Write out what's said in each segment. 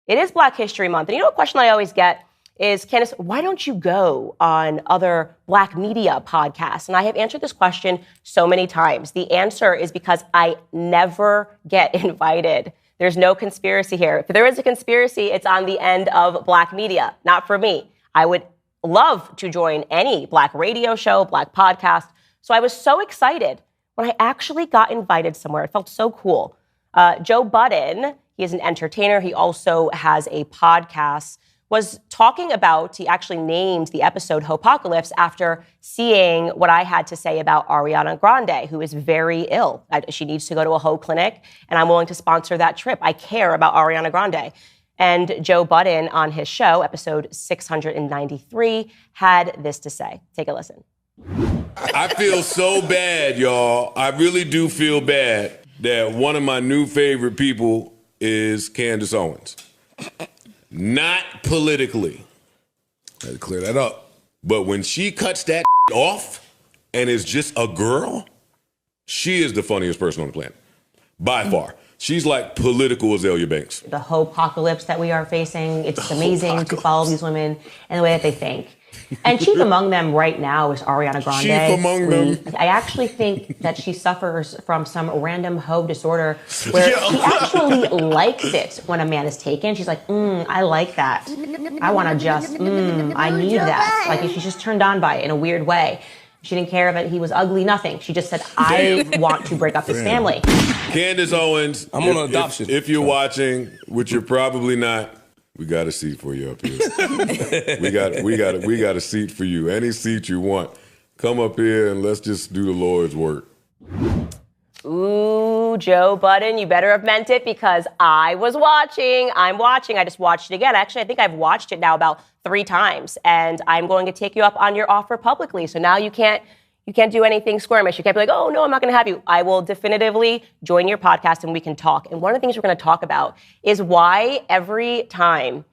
It is Black History Month. And you know, a question I always get is, Candace, why don't you go on other Black media podcasts? And I have answered this question so many times. The answer is because I never get invited. There's no conspiracy here. If there is a conspiracy, it's on the end of Black media, not for me. I would love to join any Black radio show, Black podcast. So I was so excited when I actually got invited somewhere. It felt so cool. Joe Budden, he is an entertainer. He also has a podcast, was talking about, he actually named the episode Hopocalypse after seeing what I had to say about Ariana Grande, who is very ill. She needs to go to a Ho clinic, and I'm willing to sponsor that trip. I care about Ariana Grande. And Joe Budden on his show, episode 693, had this to say. Take a listen. I feel so bad, y'all. I really do feel bad that one of my new favorite people is Candace Owens. Not politically. I had to clear that up. But when she cuts that off and is just a girl, she is the funniest person on the planet. By far. She's like political Azalea Banks. The Hopocalypse that we are facing, it's amazing to follow these women and the way that they think. And chief among them right now is Ariana Grande. Chief among them. I actually think that she suffers from some random hoe disorder where she actually likes it when a man is taken. She's like, I like that. I want to just, I need that. Like she's just turned on by it in a weird way. She didn't care that he was ugly, nothing. She just said, I want to break up this family. Candace Owens, I'm on adoption. If you're watching, which you're probably not, we got a seat for you up here. we got a seat for you. Any seat you want. Come up here and let's just do the Lord's work. Ooh, Joe Budden, you better have meant it because I was watching. I'm watching. I just watched it again. Actually, I think I've watched it now about 3 times, and I'm going to take you up on your offer publicly. So now you can't do anything squirmish. You can't be like, oh, no, I'm not going to have you. I will definitively join your podcast and we can talk. And one of the things we're going to talk about is why every time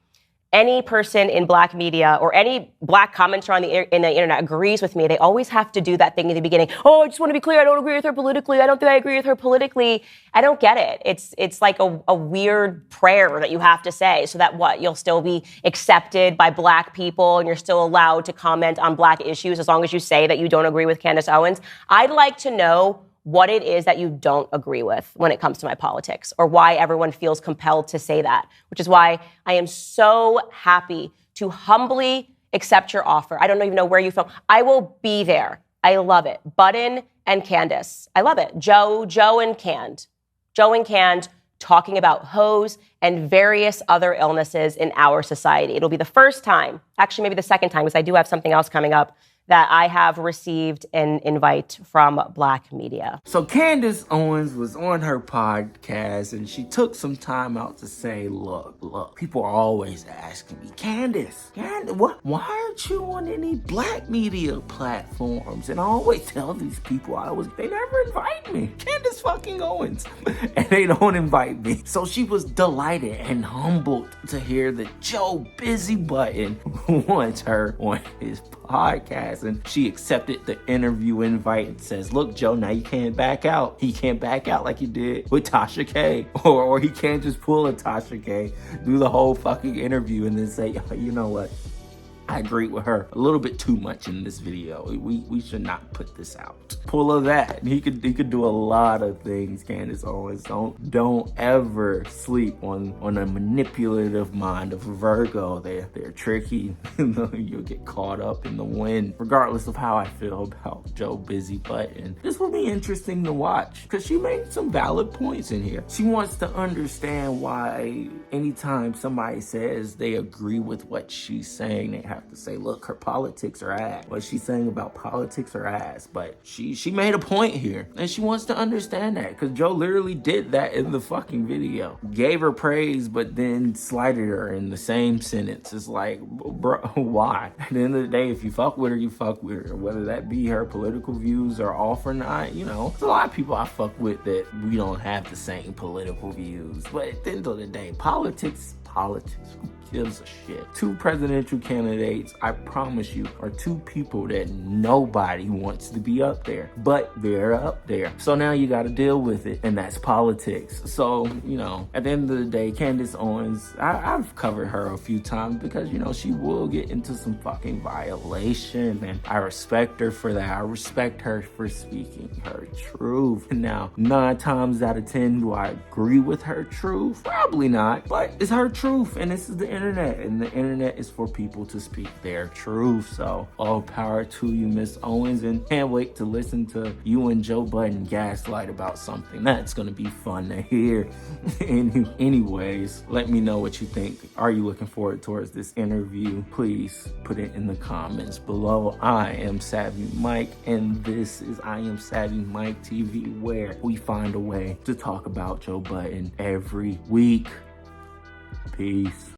any person in Black media or any Black commenter on the internet agrees with me, they always have to do that thing in the beginning. Oh, I just want to be clear. I don't agree with her politically. I don't think I agree with her politically. I don't get it. It's like a weird prayer that you have to say so that you'll still be accepted by Black people and you're still allowed to comment on Black issues as long as you say that you don't agree with Candace Owens. I'd like to know what it is that you don't agree with when it comes to my politics, or why everyone feels compelled to say that, which is why I am so happy to humbly accept your offer. I don't even know where you from. I will be there. I love it. Budden and Candace. I love it. Joe and Cand. Joe and Cand talking about hoes and various other illnesses in our society. It'll be the first time, actually maybe the second time, because I do have something else coming up, that I have received an invite from Black media. So Candace Owens was on her podcast and she took some time out to say, look, people are always asking me, Candace, why aren't you on any Black media platforms? And I always tell these people they never invite me. Candace fucking Owens. And they don't invite me. So she was delighted and humbled to hear that Joe Busy Button wants her on his podcast. And she accepted the interview invite and says, look, Joe, now you can't back out. He can't back out like he did with Tasha K. Or he can't just pull a Tasha K, do the whole fucking interview and then say, you know what? I agree with her a little bit too much in this video. We should not put this out. Pull of that. He could do a lot of things, Candace Owens. Don't ever sleep on a manipulative mind of a Virgo. They're tricky. You'll get caught up in the wind. Regardless of how I feel about Joe Busy Button, this will be interesting to watch because she made some valid points in here. She wants to understand why anytime somebody says they agree with what she's saying, they have to say, look, her politics are ass. What she's saying about politics are ass. But she made a point here. And she wants to understand that. Because Joe literally did that in the fucking video. Gave her praise, but then slighted her in the same sentence. It's like, bro, why? At the end of the day, if you fuck with her, you fuck with her. Whether that be her political views or off or not, you know. There's a lot of people I fuck with that we don't have the same political views. But at the end of the day, politics, who gives a shit. Two presidential candidates, I promise you, are two people that nobody wants to be up there, but they're up there. So now you got to deal with it, and that's politics. So, you know, at the end of the day, Candace Owens, I've covered her a few times because, you know, she will get into some fucking violation, and I respect her for that. I respect her for speaking her truth. Now, 9 times out of 10, do I agree with her truth? Probably not, but it's her truth, and this is the internet, and the internet is for people to speak their truth. So all power to you, Miss Owens, and can't wait to listen to you and Joe Budden gaslight about something. That's gonna be fun to hear. Anyways, let me know what you think. Are you looking forward towards this interview? Please put it in the comments below. I am Savvy Mike, and this is I Am Savvy Mike TV, where we find a way to talk about Joe Budden every week. Peace.